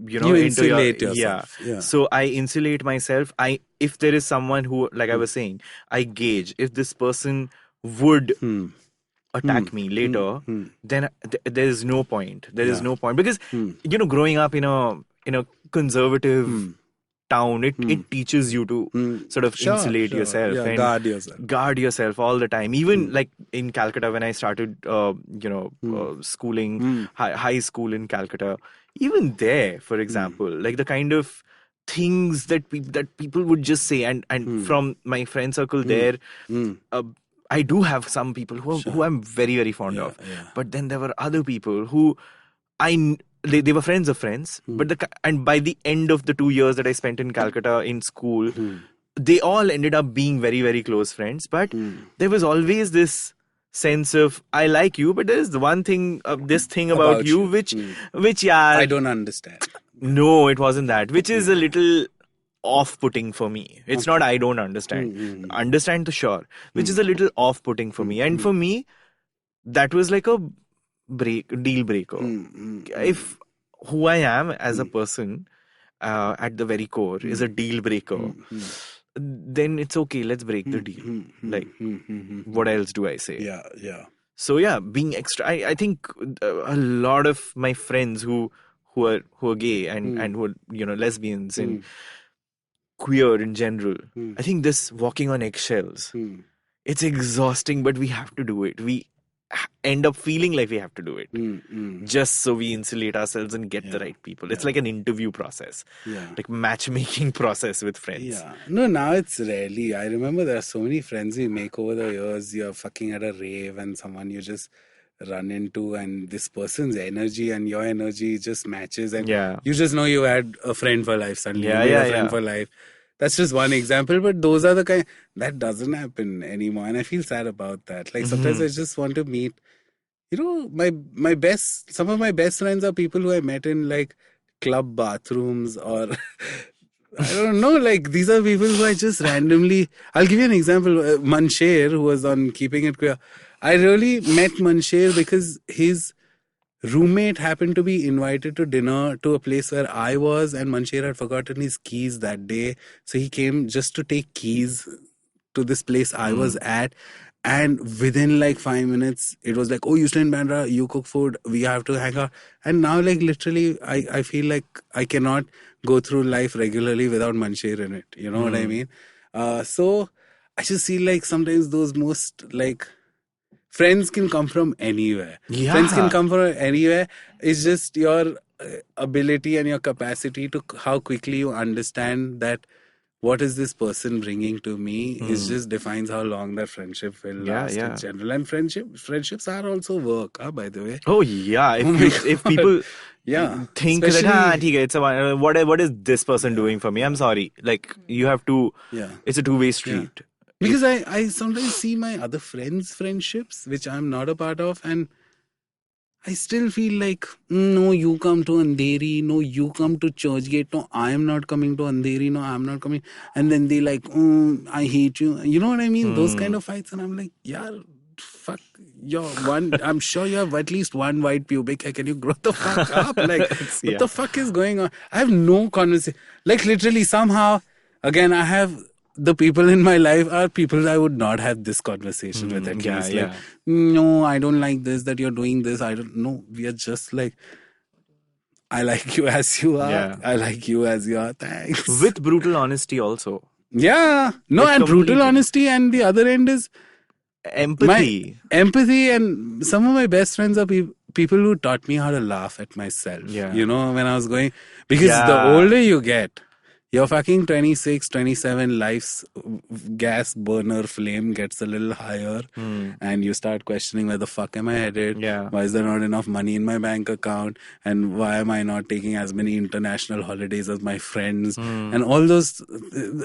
you insulate yourself. So I insulate myself. If there is someone who, like I was saying, I gauge if this person would attack me later, then there is no point. There is no point because growing up in a conservative town, it teaches you to sort of insulate yourself and guard yourself all the time. Even like in Calcutta, when I started schooling, high school in Calcutta, even there, for example, like the kind of things that people would just say, and from my friend circle there, I do have some people who I'm very, very fond of. But then there were other people who they were friends of friends, and by the end of the 2 years that I spent in Calcutta in school, they all ended up being very, very close friends. But there was always this sense of, I like you, but there's one thing, this thing about you, which I don't understand. No, it wasn't that, which is a little off-putting for me. It's not I don't understand. Understand to sure, which is a little off-putting for me. And for me, that was like a deal breaker. If who I am as a person at the very core is a deal breaker, then it's okay, let's break the deal. Like, what else do I say? So yeah, being extra, I think a lot of my friends who are gay and who are lesbians and queer in general, I think this walking on eggshells, it's exhausting, but we have to do it. We end up feeling like we have to do it just so we insulate ourselves and get the right people. It's like an interview process, like matchmaking process with friends. No, now it's rarely. I remember there are so many friends we make over the years. You're fucking at a rave and someone you just run into, and this person's energy and your energy just matches, and Yeah. you just know you had a friend for life suddenly. Yeah, You made yeah, a friend yeah. for life. That's just one example, but those are the kind that doesn't happen anymore, and I feel sad about that. Like sometimes I just want to meet, some of my best friends are people who I met in like club bathrooms or I don't know, like these are people who I just randomly. I'll give you an example. Mansher, who was on Keeping It Queer, I really met Mansher because his roommate happened to be invited to dinner to a place where I was, and Mansher had forgotten his keys that day, so he came just to take keys to this place I was at. And within like 5 minutes, it was like, oh, you stay in Bandra, you cook food, we have to hang out. And now, like, literally, I feel like I cannot go through life regularly without Mansher in it. You know what I mean? So I just feel like sometimes those most, like, friends can come from anywhere. Yeah. Friends can come from anywhere. It's just your ability and your capacity to how quickly you understand that what is this person bringing to me is just defines how long that friendship will last in general. And friendships are also work, by the way. Oh yeah, if people think that okay, it's what is this person doing for me? I'm sorry, like you have to. Yeah, it's a two-way street. Because I sometimes see my other friends' friendships, which I'm not a part of, and I still feel like, no, you come to Andheri, no, you come to Churchgate, no, I am not coming to Andheri, no, I'm not coming. And then they like, I hate you. You know what I mean? Those kind of fights. And I'm like, yeah, fuck, I'm sure you have at least one white pubic hair. Can you grow the fuck up? Like, what the fuck is going on? I have no conversation. Like, literally, somehow, again, I have... the people in my life are people I would not have this conversation with at least. Like, no, I don't like this, that you're doing this. I don't know. We are just like, I like you as you are. Yeah. I like you as you are. Thanks. With brutal honesty also. Yeah. No, and brutal honesty, and the other end is empathy. Empathy, and some of my best friends are people who taught me how to laugh at myself. Yeah. You know, when I was going... Because the older you get... Your fucking 26, 27 life's gas burner flame gets a little higher and you start questioning where the fuck am I headed? Yeah. Why is there not enough money in my bank account? And why am I not taking as many international holidays as my friends? And all those,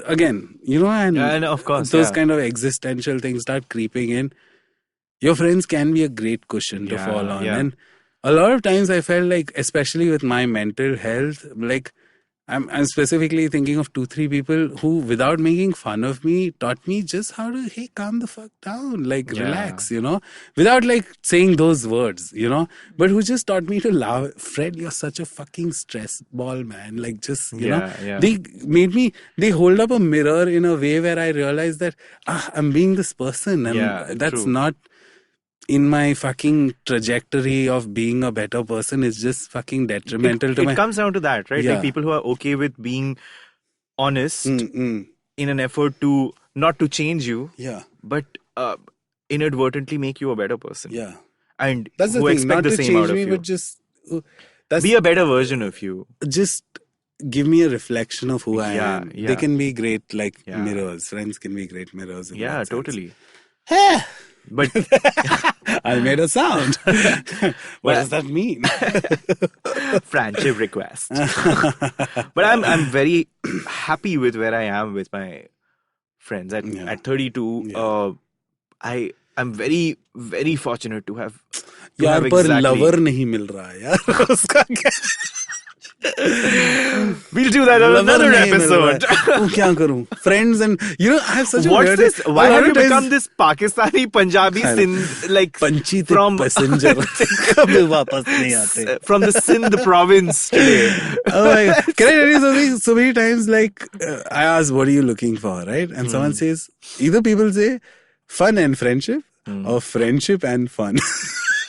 again, you know, and of course, those kind of existential things start creeping in. Your friends can be a great cushion to fall on. And a lot of times I felt like, especially with my mental health, like, I'm specifically thinking of 2-3 people who, without making fun of me, taught me just how to, hey, calm the fuck down, like, relax, you know, without like saying those words, you know, but who just taught me to laugh. Fred, you're such a fucking stress ball, man. Like, just, you know, they hold up a mirror in a way where I realized that, I'm being this person, and that's not in my fucking trajectory of being a better person. Is just fucking detrimental to my... It comes down to that, right? Like people who are okay with being honest in an effort to not to change you, but inadvertently make you a better person. Yeah. And that's the who thing, expect not the to same change out of me, you. but just... be a better version of you. Just give me a reflection of who I am. They can be great, like mirrors. Friends can be great mirrors. Yeah, totally. But I made a sound. What does that mean? Friendship request. But I'm very happy with where I am with my friends. At 32, I'm very, very fortunate to have. यार पर lover नहीं मिल रहा है यार उसका क्या? We'll do that on another episode. क्या करूं? Friends, and you know, I have such a What's weird... this? Why have you become this Pakistani Punjabi Sindh, like from passenger? कभी वापस नहीं आते. From the Sindh province today. Oh my God. Can I tell you something? So many times, like, I ask, what are you looking for, right? And someone says, either people say fun and friendship or friendship and fun.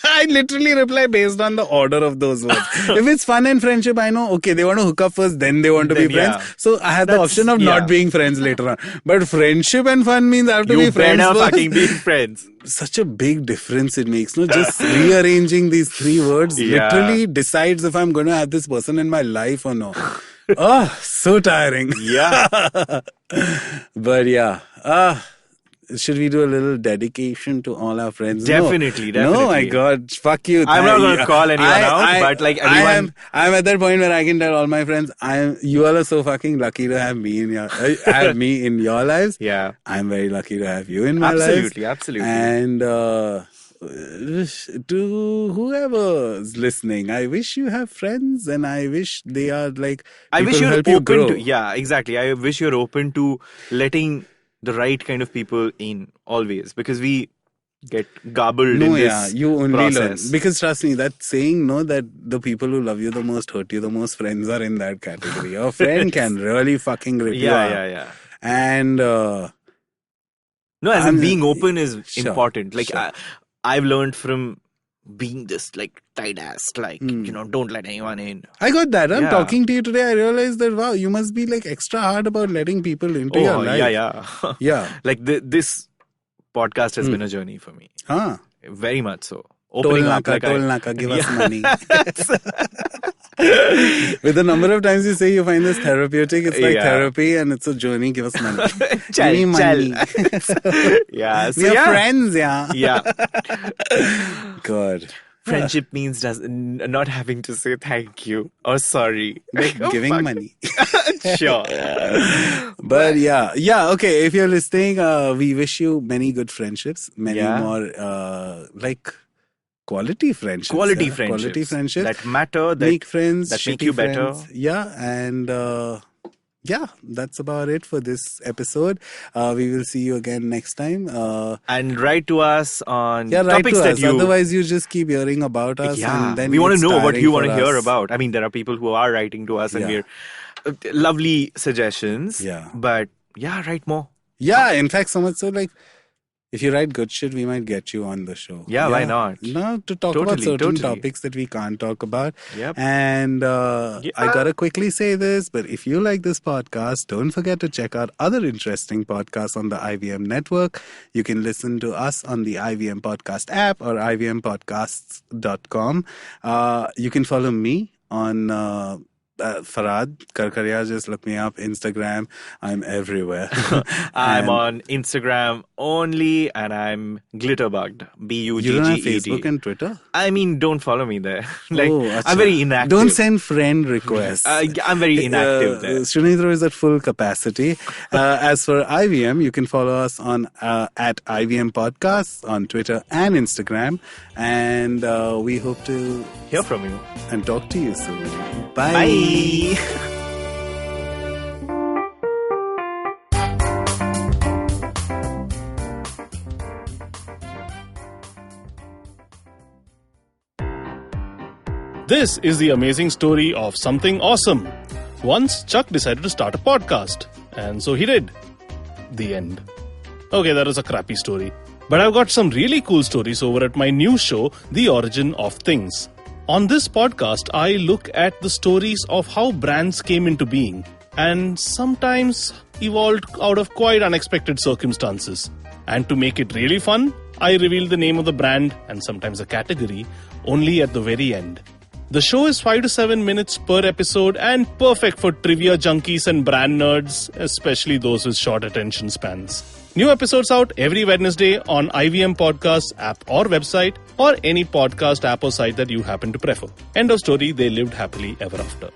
I literally reply based on the order of those words. If it's fun and friendship, I know, okay, they want to hook up first, then they want to be friends. So I have the option of not being friends later on. But friendship and fun means I have to be friends first. You better fucking be friends. Such a big difference it makes. No, just rearranging these 3 words literally decides if I'm going to have this person in my life or no. Oh, so tiring. Yeah. But yeah. should we do a little dedication to all our friends? Definitely. No, my God, fuck you. I'm not going to call anyone out, but like everyone. I'm at that point where I can tell all my friends, you all are so fucking lucky to have me in your lives. Yeah. I'm very lucky to have you in my lives. Absolutely. And to whoever's listening, I wish you have friends, and I wish they are like. I wish you're open to. Yeah, exactly. I wish you're open to letting the right kind of people in always, because we get garbled in this you only process. learn. Because trust me, that saying, that the people who love you the most, hurt you the most, friends are in that category. Your friend can really fucking rip you up. Yeah. And no, as in being open is important. Like I've learned from being this like tight ass, like don't let anyone in. I got that. I'm talking to you today. I realized that wow, you must be like extra hard about letting people into your life. Yeah. Like this podcast has been a journey for me. Very much so. Opening up, give us money. With the number of times you say you find this therapeutic, it's like therapy and it's a journey. Give us money. Give me money. Yeah. So we are friends, yeah. Yeah. God. Friendship means not having to say thank you or sorry. Giving money. Sure. But okay. If you're listening, we wish you many good friendships, many more quality friendships. Quality friendships. That matter, that make friends, that make you better. Yeah, and that's about it for this episode. We will see you again next time. And write to us on topics that you... Otherwise, you just keep hearing about us. Yeah, and then we want to know what you want to hear about. I mean, there are people who are writing to us and we're lovely suggestions. Yeah. But write more. Yeah, in fact, so much so like, if you write good shit, we might get you on the show. Yeah, why not? No, to talk about certain topics that we can't talk about. Yep. And I gotta quickly say this, but if you like this podcast, don't forget to check out other interesting podcasts on the IVM network. You can listen to us on the IVM Podcast app or ivmpodcasts.com. You can follow me on Farhad Karkaria, just look me up. Instagram, I'm everywhere. I'm on Instagram only, and I'm glitterbugged. Bugged. You don't have Facebook and Twitter? I mean, don't follow me there. I'm very inactive. Don't send friend requests. I'm very inactive there. Sunetro is at full capacity. As for IVM, you can follow us on at IVM Podcasts on Twitter and Instagram. And we hope to hear from you and talk to you soon. Bye. Bye. This is the amazing story of something awesome. Once Chuck decided to start a podcast, and so he did. The end. Okay, that was a crappy story. But I've got some really cool stories over at my new show, The Origin of Things. On this podcast, I look at the stories of how brands came into being and sometimes evolved out of quite unexpected circumstances. And to make it really fun, I reveal the name of the brand and sometimes a category only at the very end. The show is 5 to 7 minutes per episode and perfect for trivia junkies and brand nerds, especially those with short attention spans. New episodes out every Wednesday on IVM Podcasts app or website, or any podcast app or site that you happen to prefer. End of story, they lived happily ever after.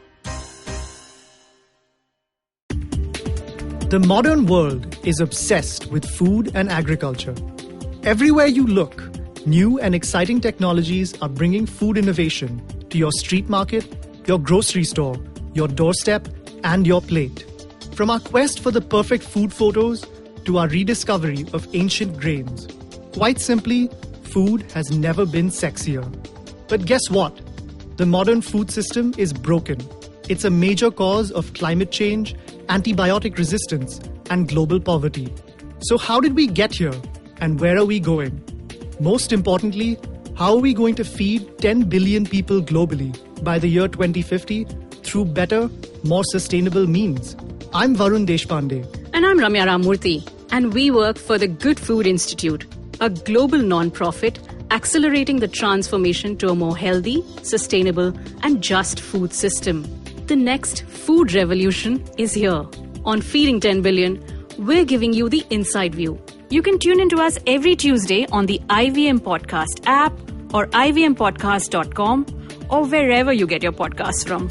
The modern world is obsessed with food and agriculture. Everywhere you look, new and exciting technologies are bringing food innovation to your street market, your grocery store, your doorstep, and your plate. From our quest for the perfect food photos to our rediscovery of ancient grains. Quite simply, food has never been sexier. But guess what? The modern food system is broken. It's a major cause of climate change, antibiotic resistance, and global poverty. So how did we get here, and where are we going? Most importantly, how are we going to feed 10 billion people globally by the year 2050 through better, more sustainable means? I'm Varun Deshpande. And I'm Ramya Ramurthy. And we work for the Good Food Institute, a global non-profit accelerating the transformation to a more healthy, sustainable, and just food system. The next food revolution is here. On Feeding 10 Billion, we're giving you the inside view. You can tune into us every Tuesday on the IVM Podcast app or ivmpodcast.com or wherever you get your podcasts from.